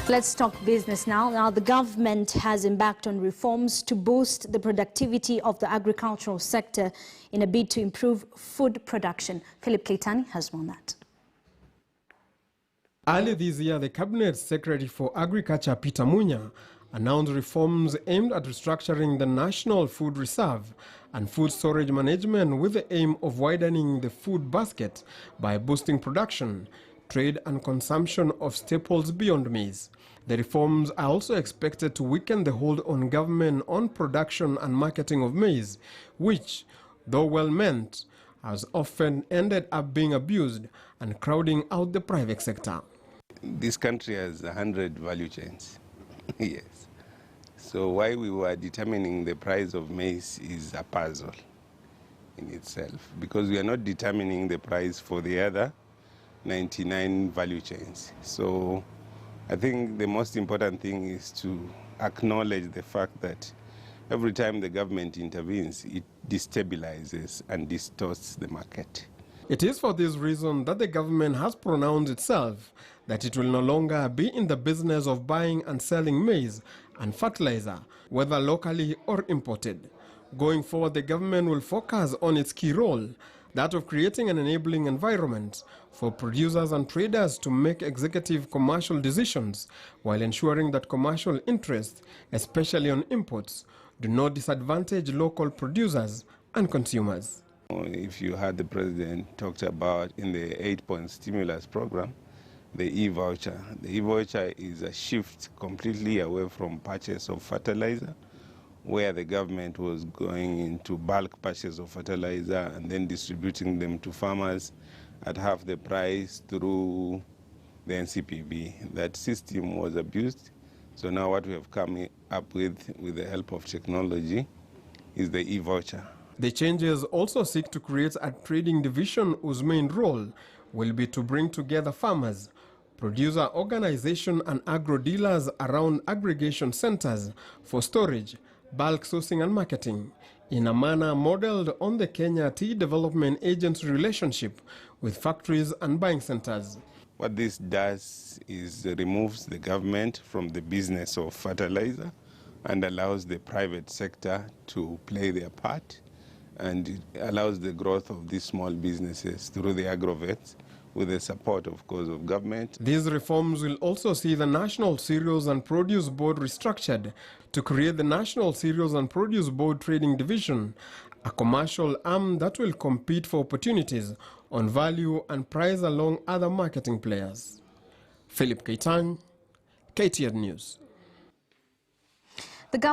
Let's talk business now. Now, the government has embarked on reforms to boost the productivity of the agricultural sector in a bid to improve food production. Philip Keitani has won that. Early this year, the Cabinet Secretary for Agriculture, Peter Munya, announced reforms aimed at restructuring the National Food Reserve and food storage management with the aim of widening the food basket by boosting production, trade and consumption of staples beyond maize. The reforms are also expected to weaken the hold on government on production and marketing of maize, which, though well meant, has often ended up being abused and crowding out the private sector. This country has 100 value chains. Yes. So why we were determining the price of maize is a puzzle in itself, because we are not determining the price for the other 99 value chains. So I think the most important thing is to acknowledge the fact that every time the government intervenes, it destabilizes and distorts the market. It is for this reason that the government has pronounced itself that it will no longer be in the business of buying and selling maize and fertilizer, whether locally or imported. Going forward, the government will focus on its key role, that of creating an enabling environment for producers and traders to make executive commercial decisions while ensuring that commercial interests, especially on imports, do not disadvantage local producers and consumers. If you had the president talked about in the 8-point stimulus program, the e-voucher. The e-voucher is a shift completely away from purchase of fertilizer, where the government was going into bulk purchase of fertilizer and then distributing them to farmers at half the price through the NCPB. That system was abused. So now what we have come up with the help of technology, is the e-voucher. The changes also seek to create a trading division whose main role will be to bring together farmers, producer organization and agro-dealers around aggregation centers for storage, bulk sourcing and marketing, in a manner modeled on the Kenya Tea Development Agency relationship with factories and buying centers. What this does is removes the government from the business of fertilizer and allows the private sector to play their part, and it allows the growth of these small businesses through the agrovets with the support, of course, of government. These reforms will also see the National Cereals and Produce Board restructured to create the National Cereals and Produce Board Trading Division, a commercial arm that will compete for opportunities on value and price along other marketing players. Philip Keitani, KTN News. The government